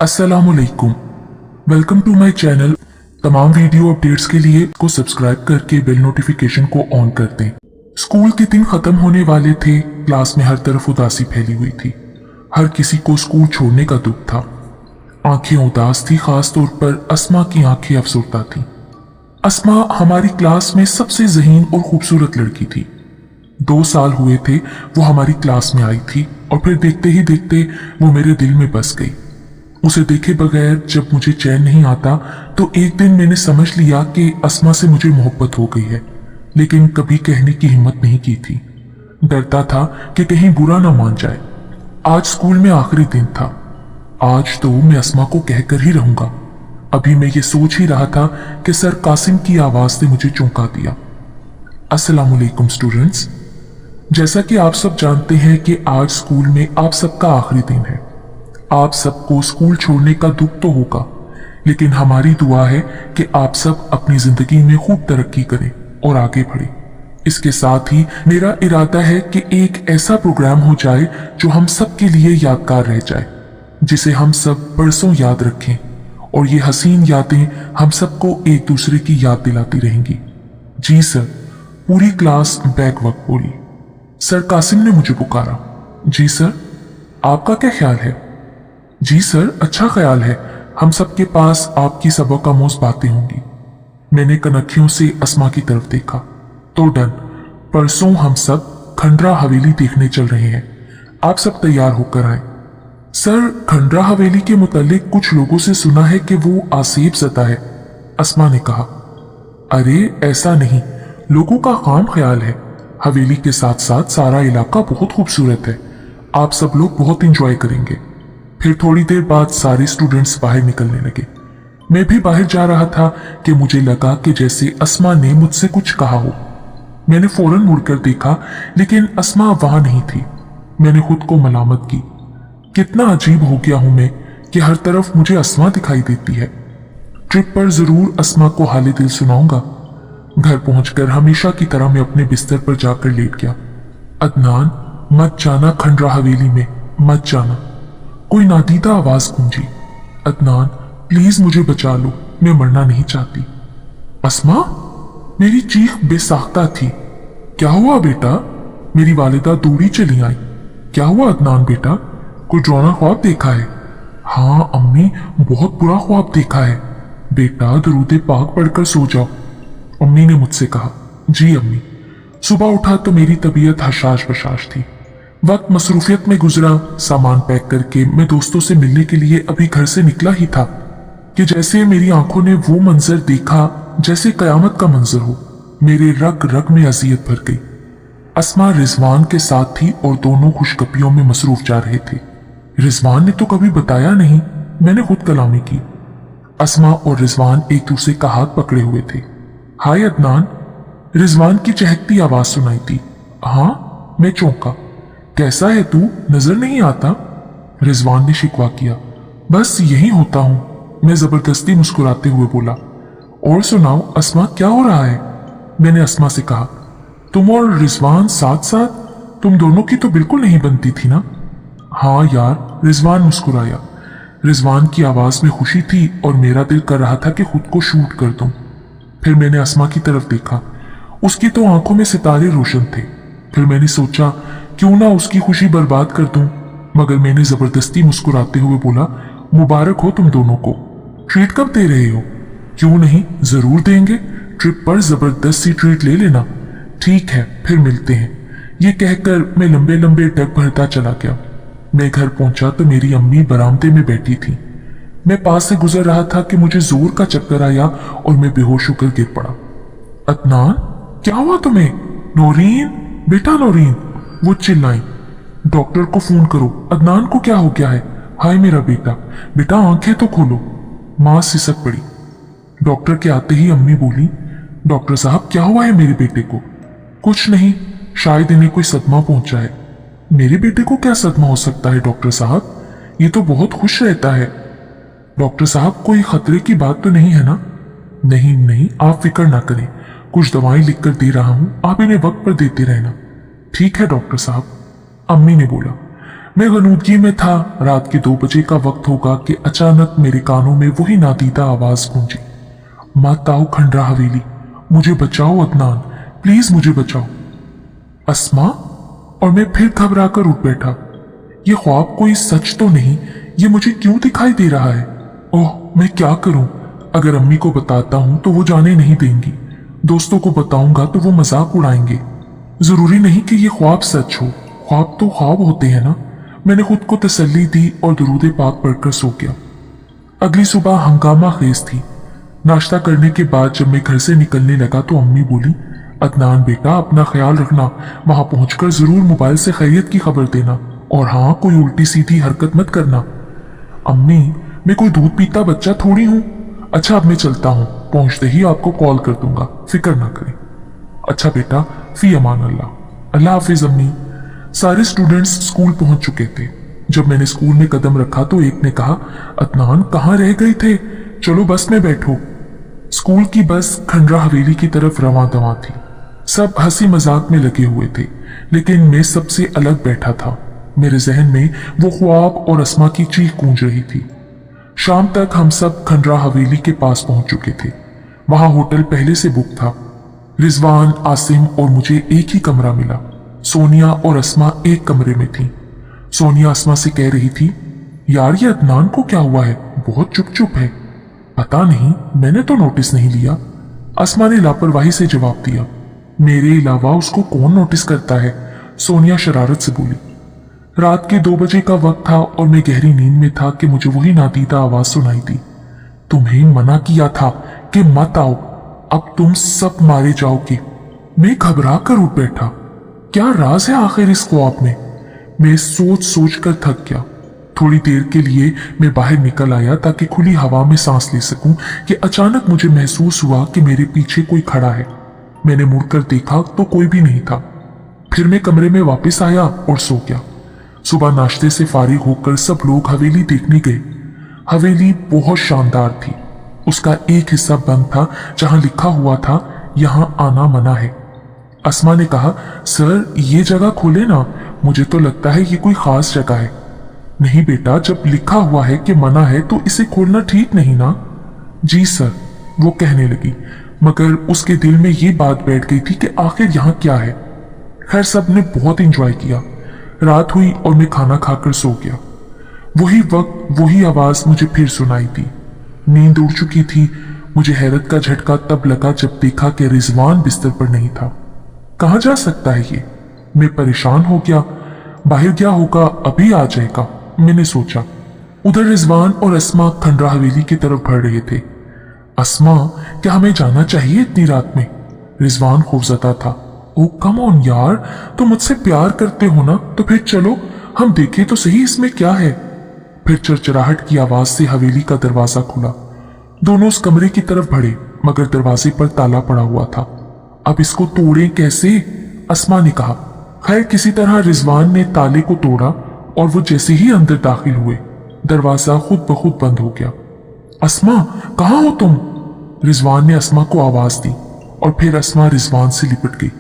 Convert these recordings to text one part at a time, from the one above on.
अस्सलामुअलैकुम। Welcome to my channel. तमाम video updates के लिए को सब्सक्राइब करके बेल नोटिफिकेशन को ऑन कर दें। स्कूल के दिन खत्म होने वाले थे। क्लास में हर तरफ उदासी फैली हुई थी। हर किसी को स्कूल छोड़ने का दुख था। आंखें उदास थी, खास तौर पर अस्मा की आंखें अफसरदा थी। अस्मा हमारी क्लास में सबसे ज़हीन और खूबसूरत लड़की थी। 2 साल हुए थे वो हमारी क्लास में आई थी और फिर देखते ही देखते वो मेरे दिल में बस गई। उसे देखे बगैर जब मुझे चैन नहीं आता तो एक दिन मैंने समझ लिया कि अस्मा से मुझे मोहब्बत हो गई है, लेकिन कभी कहने की हिम्मत नहीं की थी। डरता था कि कहीं बुरा ना मान जाए। आज स्कूल में आखिरी दिन था। आज तो मैं अस्मा को कहकर ही रहूंगा। अभी मैं ये सोच ही रहा था कि सर कासिम की आवाज ने मुझे चौंका दिया। अस्सलाम वालेकुम स्टूडेंट्स। जैसा कि आप सब जानते हैं कि आज स्कूल में आप सबका आखिरी दिन है। आप सबको स्कूल छोड़ने का दुख तो होगा, लेकिन हमारी दुआ है कि आप सब अपनी जिंदगी में खूब तरक्की करें और आगे बढ़ें। इसके साथ ही मेरा इरादा है कि एक ऐसा प्रोग्राम हो जाए जो हम सब के लिए यादगार रह जाए, जिसे हम सब बरसों याद रखें और ये हसीन यादें हम सबको एक दूसरे की याद दिलाती रहेंगी। जी सर। पूरी क्लास बैक वक्त बोली। सर कासिम ने मुझे पुकारा। जी सर। आपका क्या ख्याल है? जी सर, अच्छा ख्याल है। हम सबके पास आपकी सबक आमोज बातें होंगी। मैंने कनखियों से अस्मा की तरफ देखा। तो डन, परसों हम सब खंडरा हवेली देखने चल रहे हैं। आप सब तैयार होकर आए। सर, खंडरा हवेली के मुतालिक कुछ लोगों से सुना है कि वो आसेब ज़दा है, अस्मा ने कहा। अरे ऐसा नहीं, लोगों का खाम ख्याल है। हवेली के साथ साथ सारा इलाका बहुत खूबसूरत है। आप सब लोग बहुत एंजॉय करेंगे। फिर थोड़ी देर बाद सारे स्टूडेंट्स बाहर निकलने लगे। मैं भी बाहर जा रहा था कि मुझे लगा कि जैसे अस्मा ने मुझसे कुछ कहा हो। मैंने फौरन मुड़कर देखा, लेकिन अस्मा वहां नहीं थी। मैंने खुद को मलामत की। कितना अजीब हो गया हूं मैं कि हर तरफ मुझे अस्मा दिखाई देती है। ट्रिप पर जरूर अस्मा को हाले दिल सुनाऊंगा। घर पहुंचकर हमेशा की तरह मैं अपने बिस्तर पर जाकर लेट गया। अदनान, मत जाना खंडरा हवेली में, मत जाना। कोई नादीदा आवाज गूंजी। अदनान, प्लीज मुझे बचा लो, मैं मरना नहीं चाहती। अस्मा? मेरी चीख बेसाख्ता थी। क्या हुआ बेटा? मेरी वालिदा दूरी चली आई। क्या हुआ अदनान बेटा, कोई डरावना ख्वाब देखा है? हाँ अम्मी, बहुत बुरा ख्वाब देखा है। बेटा दरूद पाक पढ़कर सो जाओ, अम्मी ने मुझसे कहा। जी अम्मी। सुबह उठा तो मेरी तबीयत हशाश बशाश थी। वक्त मसरूफियत में गुजरा। सामान पैक करके मैं दोस्तों से मिलने के लिए अभी घर से निकला ही था कि जैसे मेरी आंखों ने वो मंजर देखा जैसे कयामत का मंजर हो। मेरे रग रग में अजियत भर गई। अस्मा रिजवान के साथ थी और दोनों खुशगपियों में मसरूफ जा रहे थे। रिजवान ने तो कभी बताया नहीं। मैंने खुद कलामी की। अस्मा और रिजवान एक दूसरे का हाथ पकड़े हुए थे। हाय अदनान, रिजवान की चहकती आवाज सुनाई दी। हाँ, मैं चौंका। कैसा है तू, नजर नहीं आता? रिजवान ने शिकवा किया। बस यही होता हूं, मैं जबरदस्ती मुस्कुराते हुए बोला। और सुनाओ अस्मा, क्या हो रहा है? मैंने अस्मा से कहा। तुम और रिजवान साथ साथ, तुम दोनों की तो बिल्कुल नहीं बनती थी ना? हाँ यार, रिजवान मुस्कुराया। रिजवान की आवाज में खुशी थी और मेरा दिल कर रहा था कि खुद को शूट कर दूं। फिर मैंने अस्मा की तरफ देखा। उसकी तो आंखों में सितारे रोशन थे। फिर मैंने सोचा क्यों ना उसकी खुशी बर्बाद कर दूं, मगर मैंने जबरदस्ती मुस्कुराते हुए बोला, मुबारक हो तुम दोनों को। ट्रीट कब दे रहे हो? क्यों नहीं, जरूर देंगे। ट्रिप पर जबरदस्त सी ट्रीट ले लेना। ठीक है, फिर मिलते हैं। ये कहकर मैं लंबे लंबे डग भरता चला गया। मैं घर पहुंचा तो मेरी अम्मी बरामदे में बैठी थी। मैं पास से गुजर रहा था कि मुझे जोर का चक्कर आया और मैं बेहोश होकर गिर पड़ा। अदनान, क्या हुआ तुम्हें? नौरीन, बेटा नौरीन, वो चिल्लाई। डॉक्टर को फोन करो, अदनान को क्या हो गया है? हाय मेरा बेटा, बेटा आंखें तो खोलो। मां सिसक पड़ी। डॉक्टर के आते ही अम्मी बोली, डॉक्टर साहब क्या हुआ है मेरे बेटे को? कुछ नहीं, शायद इन्हें कोई सदमा पहुंचा है। मेरे बेटे को क्या सदमा हो सकता है डॉक्टर साहब? ये तो बहुत खुश रहता है। डॉक्टर साहब कोई खतरे की बात तो नहीं है ना? नहीं नहीं, आप फिक्र ना करें, कुछ दवाएं लिखकर दे रहा हूं, आप इन्हें वक्त पर देते रहना। ठीक है डॉक्टर साहब, अम्मी ने बोला। मैं गनूदगी में था। रात के 2 बजे का वक्त होगा कि अचानक मेरे कानों में वही नादीदा आवाज गूंजी, मत आओ खंडरा हवेली, मुझे बचाओ अदनान, प्लीज मुझे बचाओ। अस्मा, और मैं फिर घबरा कर उठ बैठा। ये ख्वाब कोई सच तो नहीं, ये मुझे क्यों दिखाई दे रहा है? ओह, मैं क्या करूं? अगर अम्मी को बताता हूं तो वो जाने नहीं देंगी, दोस्तों को बताऊंगा तो वो मजाक उड़ाएंगे। जरूरी नहीं कि ये ख्वाब सच हो, ख्वाब तो ख्वाब होते हैं ना। मैंने खुद को तसल्ली दी और दुरूद पाक पढ़कर सो गया। अगली सुबह हंगामा खेज थी। नाश्ता करने के बाद जब मैं घर से निकलने लगा तो अम्मी बोली, अदनान बेटा, अपना ख्याल रखना, वहां पहुंचकर जरूर मोबाइल से खैरियत की खबर देना, और हाँ, कोई उल्टी सीधी हरकत मत करना। अम्मी, मैं कोई दूध पीता बच्चा थोड़ी हूं। अच्छा, अब मैं चलता हूं, पहुंचते ही आपको कॉल कर दूंगा, फिक्र ना करें। अच्छा बेटा, फी अमान अल्लाह। अल्लाह हाफिज अम्मी। सारे स्टूडेंट्स स्कूल पहुंच चुके थे। जब मैंने स्कूल में कदम रखा तो एक ने कहा, अदनान कहाँ रह गए थे, चलो बस में बैठो। स्कूल की बस खंडरा हवेली की तरफ रवां दवां थी। सब हंसी मजाक में लगे हुए थे, लेकिन मैं सबसे अलग बैठा था। मेरे जहन में वो ख्वाब और अस्मा की चीख गूंज रही थी। शाम तक हम सब खंडरा हवेली के पास पहुंच चुके थे। वहां होटल पहले से बुक था। रिजवान, आसिम और मुझे एक ही कमरा मिला। सोनिया और अस्मा एक कमरे में थी। सोनिया अस्मा से कह रही थी, यार ये अदनान को क्या हुआ है, बहुत चुप चुप है। पता नहीं, मैंने तो नोटिस नहीं लिया। अस्मा ने लापरवाही से जवाब दिया, मेरे अलावा उसको कौन नोटिस करता है। सोनिया शरारत से बोली। रात के 2 बजे का वक्त था और मैं गहरी नींद में था कि मुझे वही नादीदा आवाज सुनाई दी, तुम्हें मना किया था कि मत आओ, अब तुम सब मारे जाओगे। मैं घबरा कर उठ बैठा। क्या राज है आखिर इस ख्वाब में? मैं सोच सोच कर थक गया। थोड़ी देर के लिए मैं बाहर निकल आया ताकि खुली हवा में सांस ले सकूं कि अचानक मुझे महसूस हुआ कि मेरे पीछे कोई खड़ा है। मैंने मुड़कर देखा तो कोई भी नहीं था। फिर मैं कमरे में वापस आया और सो गया। सुबह नाश्ते से फारिग होकर सब लोग हवेली देखने गए। हवेली बहुत शानदार थी। उसका एक हिस्सा बंद था जहां लिखा हुआ था, यहां आना मना है। अस्मा ने कहा, सर ये जगह खोले ना, मुझे तो लगता है ये कोई खास जगह है। नहीं बेटा, जब लिखा हुआ है कि मना है तो इसे खोलना ठीक नहीं ना। जी सर, वो कहने लगी, मगर उसके दिल में ये बात बैठ गई थी कि आखिर यहाँ क्या है। खैर, सब ने बहुत एंजॉय किया। रात हुई और मैं खाना खाकर सो गया। वही वक्त, वही आवाज मुझे फिर सुनाई दी। नींद उड़ चुकी थी। मुझे हैरत का झटका तब लगा जब देखा कि रिजवान बिस्तर पर नहीं था। कहाँ जा सकता है ये? मैं परेशान हो गया। बाहर गया होगा, अभी आ जाएगा, मैंने सोचा। उधर रिजवान और अस्मा खंडरा हवेली की तरफ बढ़ रहे थे। अस्मा, क्या हमें जाना चाहिए इतनी रात में? रिजवान खौफजदा था। ओ कम ऑन यार, तुम मुझसे प्यार करते हो ना, तो फिर चलो हम देखें तो सही इसमें क्या है। फिर चरचराहट की आवाज से हवेली का दरवाजा खुला। दोनों उस कमरे की तरफ बढ़े, मगर दरवाजे पर ताला पड़ा हुआ था। अब इसको तोड़ें कैसे? अस्मा ने कहा। खैर, किसी तरह रिजवान ने ताले को तोड़ा और वो जैसे ही अंदर दाखिल हुए, दरवाजा खुद ब खुद बंद हो गया। अस्मा, कहाँ हो तुम? रिजवान ने अस्मा को आवाज दी और फिर अस्मा रिजवान से लिपट गई।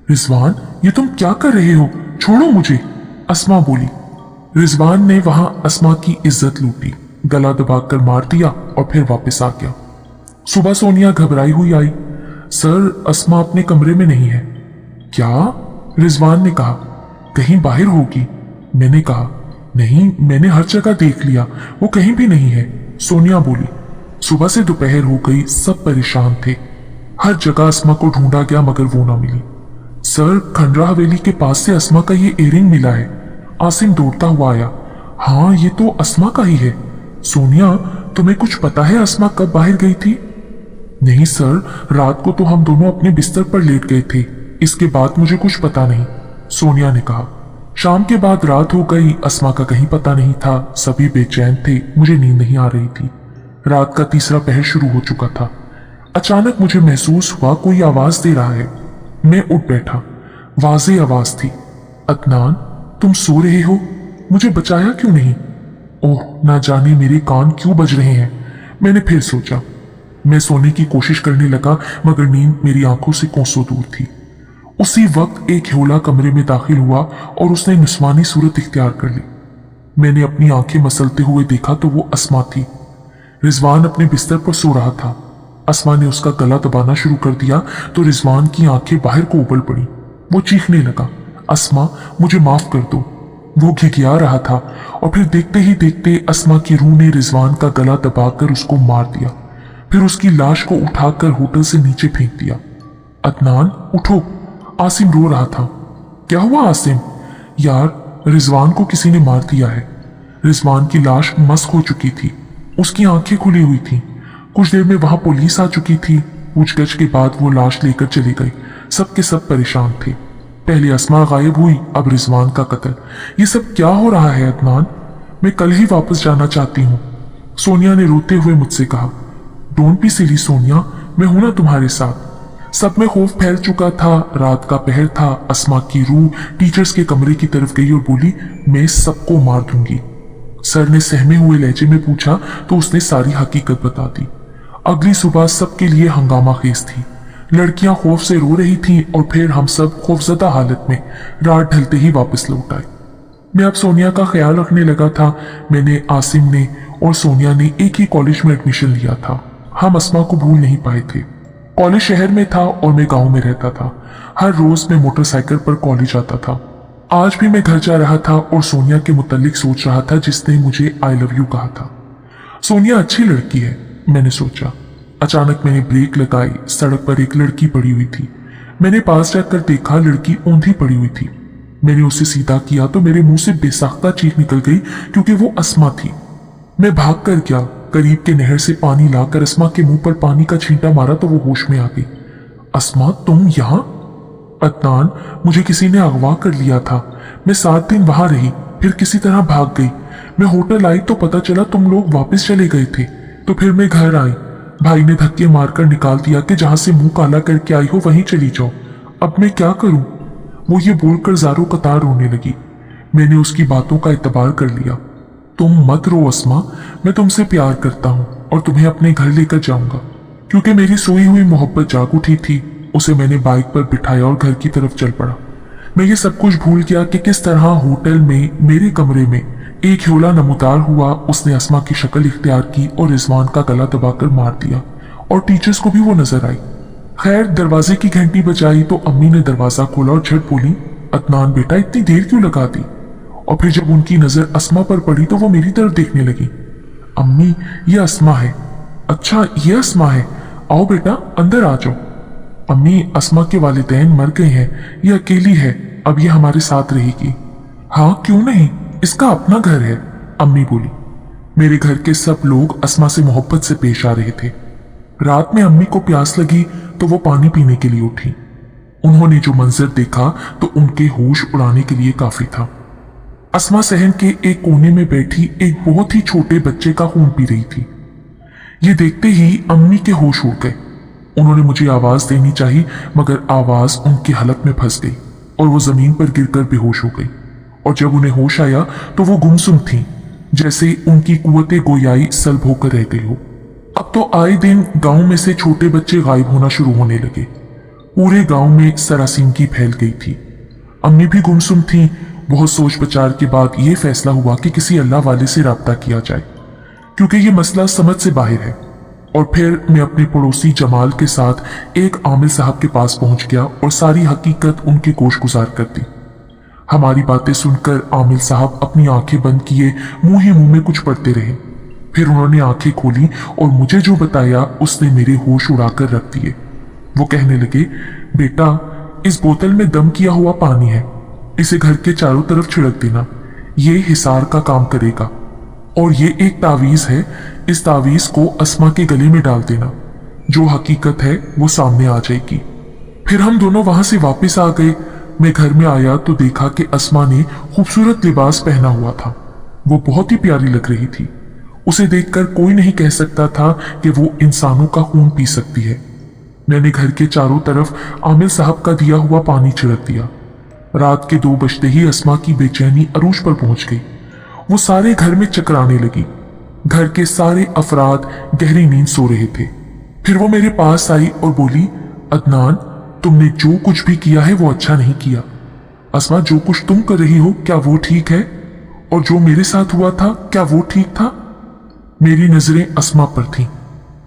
रिजवान, ये तुम क्या कर रहे हो? छोड़ो मुझे, अस्मा बोली। रिजवान ने वहां अस्मा की इज्जत लूटी, गला दबाकर मार दिया और फिर वापस आ गया। सुबह सोनिया घबराई हुई आई। सर, अस्मा अपने कमरे में नहीं है। क्या? रिजवान ने कहा। कहीं बाहर होगी। मैंने कहा, नहीं, मैंने हर जगह देख लिया, वो कहीं भी नहीं है। सोनिया बोली। सुबह से दोपहर हो गई, सब परेशान थे। हर जगह अस्मा को ढूंढा गया मगर वो ना मिली। सर, खंडरा हवेली के पास से अस्मा का ये इयररिंग मिला है। आसिम दौड़ता हुआ आया। हाँ, ये तो अस्मा का ही है। सोनिया, तुम्हें कुछ पता है अस्मा कब बाहर गई थी? नहीं सर, रात को तो हम दोनों अपने बिस्तर पर लेट गए थे, इसके बाद मुझे कुछ पता नहीं, सोनिया ने कहा। शाम के बाद रात हो गई, अस्मा का कहीं पता नहीं था। सभी बेचैन थे, मुझे नींद नहीं आ रही थी। रात का तीसरा पहर शुरू हो चुका था। अचानक मुझे महसूस हुआ कोई आवाज दे रहा है। मैं उठ बैठा। वाज़ेह आवाज थी, अदनान, तुम सो रहे हो? मुझे बचाया क्यों नहीं? ओह, ना जाने मेरे कान क्यों बज रहे हैं। मैंने फिर सोचा। मैं सोने की कोशिश करने लगा मगर नींद मेरी आंखों से कोसों दूर थी। उसी वक्त एक ह्योला कमरे में दाखिल हुआ और उसने निस्वानी सूरत इख्तियार कर ली। मैंने अपनी आंखें मसलते हुए देखा तो वो अस्मा थी। रिजवान अपने बिस्तर पर सो रहा था। अस्मा ने उसका गला दबाना शुरू कर दिया तो रिजवान की आंखें बाहर को उबल पड़ी। वो चीखने लगा, अस्मा मुझे माफ कर दो। वो घिघिया रहा था और फिर देखते ही देखते अस्मा की रूह ने रिजवान का गला दबाकर उसको मार दिया। फिर उसकी लाश को उठाकर होटल से नीचे फेंक दिया। अदनान उठो, आसिम रो रहा था। क्या हुआ आसिम? यार रिजवान को किसी ने मार दिया है। रिजवान की लाश मस्क हो चुकी थी, उसकी आंखें खुली हुई थी। कुछ देर में वहां पुलिस आ चुकी थी। पूछगछ के बाद वो लाश लेकर चली गई। सब के सब परेशान थे। पहले अस्मा गायब हुई, अब रिजवान का कत्ल। ये सब क्या हो रहा है अदनान? मैं कल ही वापस जाना चाहती हूँ, सोनिया ने रोते हुए मुझसे कहा। डोंट बी सिली सोनिया, मैं हूं ना तुम्हारे साथ। सब में खौफ फैल चुका था। रात का पहर था। अस्मा की रूह टीचर्स के कमरे की तरफ गई और बोली, मैं सबको मार दूंगी। सर ने सहमे हुए लहजे में पूछा तो उसने सारी हकीकत बता दी। अगली सुबह सबके लिए हंगामा खेज थी। लड़कियां खौफ से रो रही थीं और फिर हम सब खौफजदा हालत में रात ढलते ही वापस लौट आए। मैं अब सोनिया का ख्याल रखने लगा था। मैंने, आसिम ने और सोनिया ने एक ही कॉलेज में एडमिशन लिया था। हम अस्मा को भूल नहीं पाए थे। कॉलेज शहर में था और मैं गांव में रहता था। हर रोज मैं मोटरसाइकिल पर कॉलेज आता था। आज भी मैं घर जा रहा था और सोनिया के मुतालिक सोच रहा था जिसने मुझे आई लव यू कहा था। सोनिया अच्छी लड़की है, मैंने सोचा। अचानक मैंने ब्रेक लगाई। सड़क पर एक लड़की पड़ी हुई थी। मैंने पास जाकर देखा, लड़की ऊंधी पड़ी हुई थी। मैंने उसे सीधा किया तो मेरे मुंह से बेसाख्ता चीख निकल गई क्योंकि वो अस्मा थी। मैं भाग कर गया। करीब के नहर से पानी लाकर अस्मा के मुंह पर पानी का छींटा मारा तो वो होश में आ गई। अस्मा तुम यहाँ? अदनान, मुझे किसी ने अगवा कर लिया था। मैं 7 दिन वहां रही, फिर किसी तरह भाग गई। मैं होटल आई तो पता चला तुम लोग वापस चले गए थे। तो फिर मैं घर आई। भाई ने धक्के मारकर निकाल दिया कि जहां से मुंह काला करके आई हो वहीं चली जाओ। अब मैं क्या करूं? वो ये बोलकर ज़ारो कतार रोने लगी। मैंने उसकी बातों का इत्तबार कर लिया। तुम मत रो अस्मा, मैं तुमसे प्यार करता हूं और तुम्हें अपने घर लेकर जाऊंगा। क्योंकि मेरी सोई हुई मोहब्बत जाग उठी थी, उसे मैंने बाइक पर बिठाया और घर की तरफ चल पड़ा। मैं ये सब कुछ भूल गया कि किस तरह होटल में मेरे कमरे में एक ह्योला नमूदार हुआ। उसने अस्मा की शक्ल इख्तियार की और रिजवान का गला दबाकर मार दिया और टीचर्स को भी वो नजर आई। खैर दरवाजे की घंटी बजाई तो अम्मी ने दरवाजा खोला और झट बोली, अदनान बेटा इतनी देर क्यों लगा दी? और फिर जब उनकी नजर अस्मा पर पड़ी तो वो मेरी तरफ देखने लगी। अम्मी ये अस्मा है। अच्छा ये अस्मा है, आओ बेटा अंदर आ जाओ। अम्मी अस्मा के वालिदैन मर गए हैं, ये अकेली है, अब ये हमारे साथ रहेगी। हाँ क्यों नहीं, इसका अपना घर है, अम्मी बोली। मेरे घर के सब लोग अस्मा से मोहब्बत से पेश आ रहे थे। रात में अम्मी को प्यास लगी तो वो पानी पीने के लिए उठी। उन्होंने जो मंजर देखा तो उनके होश उड़ाने के लिए काफी था। अस्मा सहन के एक कोने में बैठी एक बहुत ही छोटे बच्चे का खून पी रही थी। ये देखते ही अम्मी के होश उड़ गए। उन्होंने मुझे आवाज देनी चाहिए मगर आवाज उनकी हलक में फंस गई और वो जमीन पर गिरकर बेहोश हो गई। और जब उन्हें होश आया तो वो गुमसुम थी, जैसे उनकी कुव्वते गोयाई सल्ब होकर रह गई हो। अब तो आए दिन गांव में से छोटे बच्चे गायब होना शुरू होने लगे। पूरे गांव में सरासिंगी फैल गई थी। अम्मी भी गुमसुम थी। बहुत सोच विचार के बाद यह फैसला हुआ कि किसी अल्लाह वाले से राब्ता किया जाए क्योंकि ये मसला समझ से बाहर है। और फिर मैं अपने पड़ोसी जमाल के साथ एक आमिल साहब के पास पहुंच गया और सारी हकीकत उनके गोश गुजार कर दी। हमारी बातें सुनकर आमिल साहब अपनी आंखें बंद किए मुंह ही मुंह में कुछ पढ़ते रहे। फिर उन्होंने आंखें खोली और मुझे जो बताया उसने मेरे होश उड़ाकर रख दिए। वो कहने लगे, बेटा इस बोतल में दम किया हुआ पानी है, इसे घर के चारों तरफ छिड़क देना, ये हिसार का काम करेगा। और ये एक तावीज है, इस तावीज को अस्मा के गले में डाल देना, जो हकीकत है वो सामने आ जाएगी। फिर हम दोनों वहां से वापस आ गए। मैं घर में आया तो देखा कि अस्मा ने खूबसूरत लिबास पहना हुआ था। वो बहुत ही प्यारी लग रही थी। उसे देखकर कोई नहीं कह सकता था कि वो इंसानों का खून पी सकती है। मैंने घर के चारों तरफ आमिर साहब का दिया हुआ पानी छिड़क दिया। रात के 2 बजते ही अस्मा की बेचैनी अरूज पर पहुंच गई। वो सारे घर में चकराने लगी। घर के सारे अफराद गहरी नींद सो रहे थे। फिर वो मेरे पास आई और बोली, अदनान तुमने जो कुछ भी किया है वो अच्छा नहीं किया। अस्मा, जो कुछ तुम कर रही हो क्या वो ठीक है? और जो मेरे साथ हुआ था क्या वो ठीक था? मेरी नजरें अस्मा पर थीं।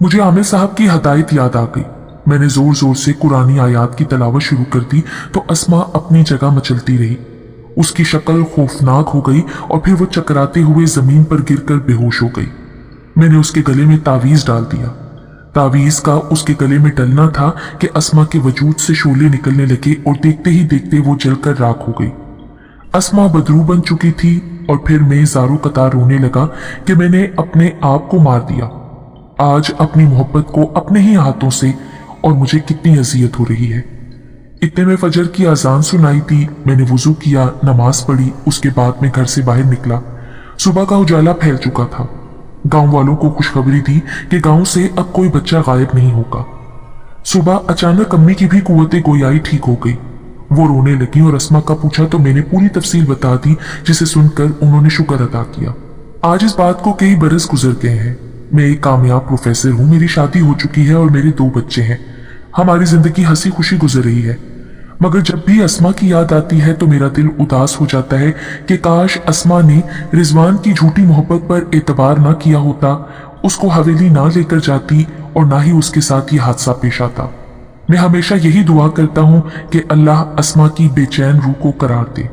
मुझे आमिर साहब की हदायत याद आ गई। मैंने जोर जोर से कुरानी आयात की तलावत शुरू कर दी तो अस्मा अपनी जगह मचलती रही। उसकी शक्ल खौफनाक हो गई और फिर वो चकराते हुए जमीन पर गिरकर बेहोश हो गई। मैंने उसके गले में तावीज डाल दिया। तावीज का उसके गले में डलना था कि अस्मा के वजूद से शोले निकलने लगे और देखते ही देखते वो जलकर राख हो गई। अस्मा बदरू बन चुकी थी और फिर मैं ज़ारो कतार रोने लगा कि मैंने अपने आप को मार दिया। आज अपनी मोहब्बत को अपने ही हाथों से, और मुझे कितनी अजियत हो रही है। इतने में फजर की अजान सुनाई थी। मैंने वुजू किया, नमाज पढ़ी, उसके बाद मैं घर से बाहर निकला। सुबह का उजाला फैल चुका था। गांव वालों को खुशखबरी थी कि गांव से अब कोई बच्चा गायब नहीं होगा। सुबह अचानक अम्मी की भी कुव्वते गोयाई ठीक हो गई। वो रोने लगी और अस्मा का पूछा तो मैंने पूरी तफसील बता दी, जिसे सुनकर उन्होंने शुक्र अदा किया। आज इस बात को कई बरस गुजर गए हैं। मैं एक कामयाब प्रोफेसर हूँ, मेरी शादी हो चुकी है और मेरे 2 बच्चे हैं। हमारी जिंदगी हंसी खुशी गुजर रही है। मगर जब भी अस्मा की याद आती है तो मेरा दिल उदास हो जाता है कि काश अस्मा ने रिजवान की झूठी मोहब्बत पर एतबार ना किया होता, उसको हवेली ना लेकर जाती और ना ही उसके साथ ये हादसा पेश आता। मैं हमेशा यही दुआ करता हूँ कि अल्लाह अस्मा की बेचैन रूह को करार दे।